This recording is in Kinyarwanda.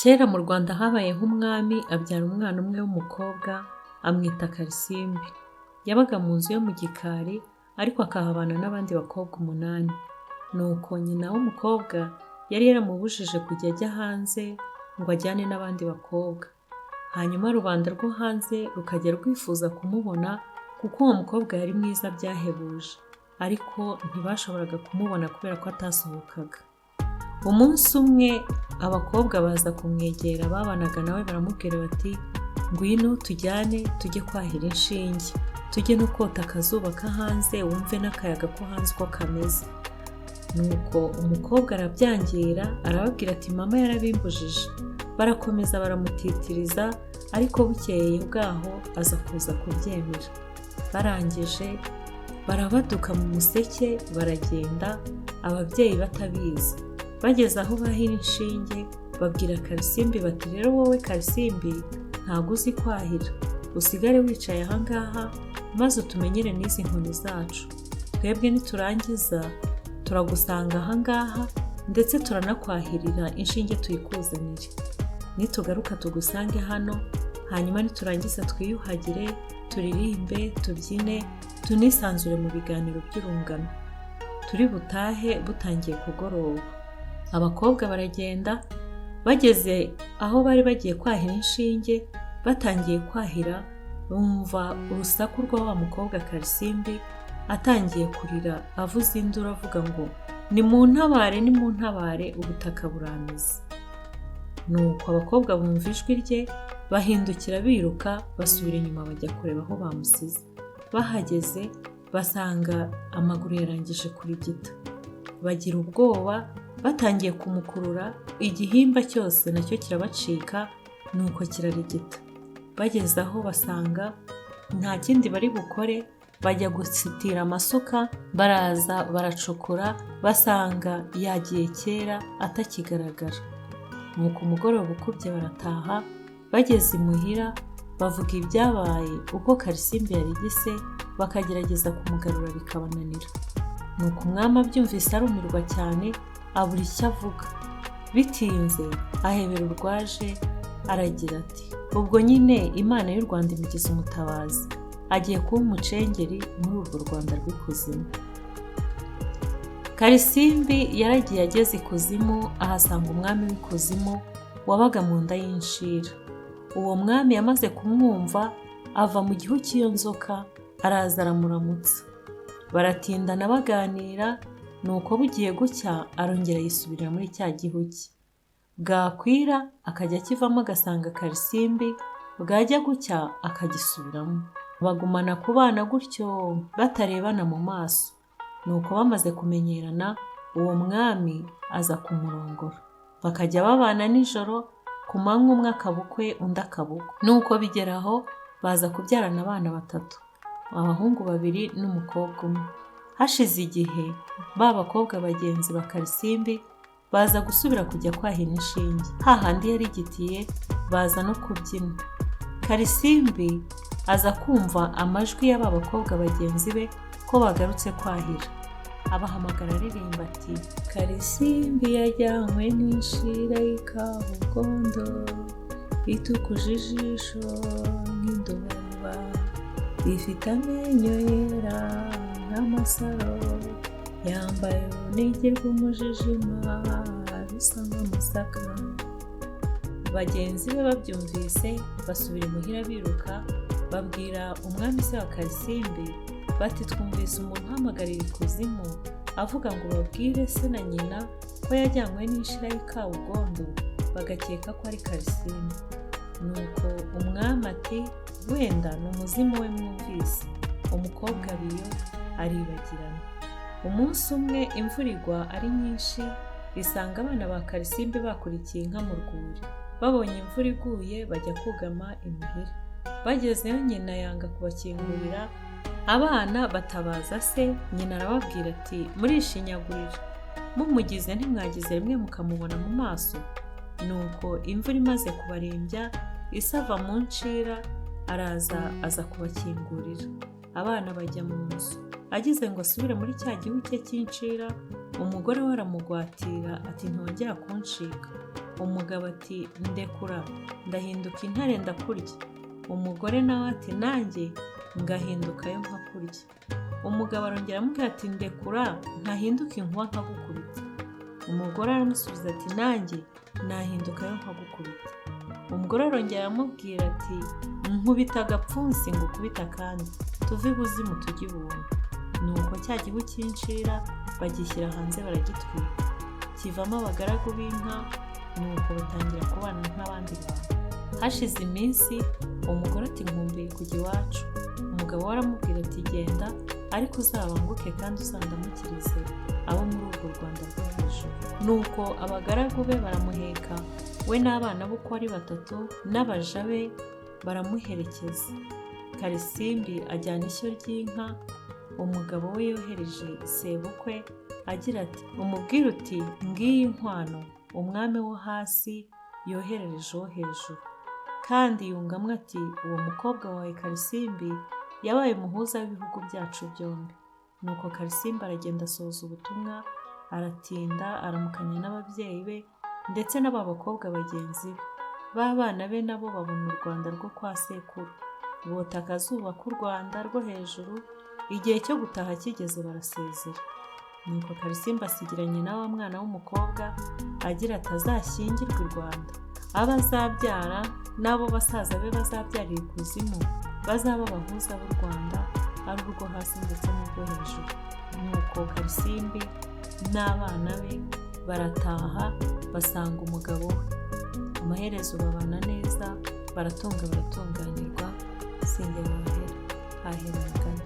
Kera mu Rwanda habayeho umwami abyara umwana umwe w'umukobwa amwita Karisimbi. Yabaga mu nzu yo mu gikari ariko akahabana n'abandi bakobwa 8. Nuko nyina w'umukobwa yari yaramubujije kujya ajya hanze ngo ajyane n'abandi bakobwa. Hanyuma rubanda rwo hanze rukajya rwifuza kumubona kuko uwo mukobwa yari mwiza byahebuje, ariko ntibashoboraga kumubona kubera ko atasohokaga. Umunsi umwe abakobwa baza kumwegera babanaga nawe baramubwira bati ngwino tujyane tujye kwahira inshinge, tujye no kota akazuba ka hanze wumve n'akayaga ko hanze uko kameze. Nuko umukobwa arabyangira arababwira ati mama yarabimbujije. Barakomeza baramutitiriza ariko bukeye bwaho aza kuza kubyemera. Barangije barabaduka mu museke baragenda ababyeyi batabizi. Bageze aho bahira inshinge babwira Karisimbi bati rero wowe Karisimbi ntago uzi kwahira, usigare wicaye ahangaha maze utumenyere n'izi nkoni zacu. Twebwe niturangiza turagusanga ahangaha ndetse turanakwahirira inshinge tuyikuzanire. Nitugaruka tugusange hano, hanyuma niturangiza twiyuhagire, turirimbe, tubyine, tunisanzure mu biganiro by'urungano. Turi butahe butangiye kugoroba. Abakobwa baragenda, bageze aho bari bagiye kwahira inshinge, batangiye kwahira bumva urusaku rwa wa mukobwa Karisimbi atangiye kurira avuza induru avuga ngo ni mu ntabare ubutaka buramize. Nuko abakobwa bumva ijwi rye bahindukira biruka basubira inyuma bajya kureba aho bamusize. Bahageze basanga amaguru yarangije kurigita. Bagira ubwoba, batangiye kumukurura, igihimba cyose nacyo kirabacika nuko kirarigita. Bageze aho basanga nta kindi bari bukore, bajya gusitira amasuka, baraza baracukura basanga yagiye kera atakigaragara. Nuko umugoroba ukubye barataha, bageze imuhira bavuga ibyabaye uko Karisimbi yarigise, bakagerageza kumugarura bikabananira. Nuko umwami abyumvise arumirwa cyane abura icyo avuga. Bitinze ahebera urwaje aragira ati ubwo nyine Imana y'u Rwanda imugize umutabazi, agiye kuba umucengeri muri urwo Rwanda rw'ikuzimu. Karisimbi yaragiye ageze ikuzimu ahasanga umwami w'ikuzimu wabaga mu nda y'inshira. Uwo mwami yamaze kumwumva ava mu gihu cy'iyo nzoka araza aramuramutsa. Baratindana baganira, nuko bugiye gucya arongera yisubirira muri cya gihu cye. Bwakwira akajya akivamo agasanga Karisimbi, bwajya gucya akagisubiramo. Bagumana kubana gutyo batarebana mu maso. Nuko bamaze kumenyerana uwo mwami aza kumurongora. Bakajya babana nijoro, ku manywa umwe akaba ukwe undi akaba ukwe. Nuko bigeraho baza kubyarana abana 3, abahungu 2 n'umukobwa umwe. Hashize igihe ba bakobwa bagenzi ba Karisimbi baza gusubira kujya kwahira inshinge. Hahandi yarigitiye baza no kubyina. Karisimbi aza kumva amajwi y'aba bakobwa bagenzi be ko bagarutse kwahira. Abahamagara aririmba ati Karisimbi yajyanywe n'inshira y'ikabugondo, itukuje ijisho nk'indobanura, ifite amenyo yera nk'amasaro, yambaye urunigi rw'umujijima rusa nk'amasaka. Bagenzi be babyumvise basubira imuhira biruka, babwira umwami se wa Karisimbi bati twumvise umuntu uhamagarira ikuzimu avuga ngo babwire se na nyina ko yajyanywe n'inshira y'ikabugondo, bagakeka ko ari Karisimbi. Nuko umwami ati wenda ni umuzimu we mwumvise. Umukobwa biyo aribagirana. Umunsi umwe imvura igwa ari nyinshi, bisanga abana ba Karisimbi bakurikiye inka mu rwuri. Babonye imvura iguye bajya kugama imuhira. Bagezeyo nyina yanga kubakingurira, abana batabaza se. Nyina arababwira ati murishinyagurira, mumugize ntimwagize rimwe mukamubona mu maso. Nuko imvura imaze kubarembya, isava mu nshira araza aza kubakingurira. Abana bajya mu nzu. Agize ngo asubire muri cya gihu cye cy'inshira, umugore we aramugwatira ati ntongera kunshika. Umugabo ati ndekura, ndahinduka intare ndakurya. Umugore nawe ati nanjye ngahindukayo nkakurya. Umugabo arongera amubwira ati ndekura, ntahinduka inkuba nkagukubita. Umugore aramusubiza ati nanjye nahindukayo nkagukubita. Umugore arongera aramubwira ati nkubita agapfunsi ngo ukubita akandi, tuve ibuzimu tujye ibuntu. Nuko cya gihu cy'inshira bagishyira hanze baragitwika, kivamo abagaragu b'inka, nuko batangira kubana nk'abandi bantu. Hashize iminsi umugore ati nkumbuye kujya iwacu. Umugabo we aramubwira ati genda, ariko uzabanguke kandi uzandamukirize abo muri urwo Rwanda rwo hejuru. Nuko abagaragu be baramuheka, we n'abana be uko ari 3 n'abaja be baramuherekeza. Karisimbi ajyana ishyo ry'inka. Umugabo we yohereje sebukwe agira ati umubwire uti ngiyi inkwano umwami wo hasi yoherereje uwo hejuru. Kandi yungamwe ati uwo mukobwa wawe Karisimbi yabaye umuhuza w'ibihugu byacu byombi. Nuko Karisimbi aragenda asohoza ubutumwa, aratinda aramukanya n'ababyeyi be ndetse n'aba bakobwa bagenzi be. B'abana be nabo babona u Rwanda rwo kwa sekuru, bota akazuba k'u Rwanda rwo hejuru. Igihe cyo gutaha kigeze barasezera. Nuko Karisimbi asigira nyina wa mwana w'umukobwa agira ati azashyingirwe i Rwanda, abo azabyara n'abo basaza be bazabyarira ikuzimu bazaba abahuza b'u Rwanda, ari urwo hasi ndetse n'urwo hejuru. Nuko Karisimbi n'abana be barataha basanga umugabo we. Amaherezo babana neza, baratunga baratunganirwa, singe bahera hahera umugani.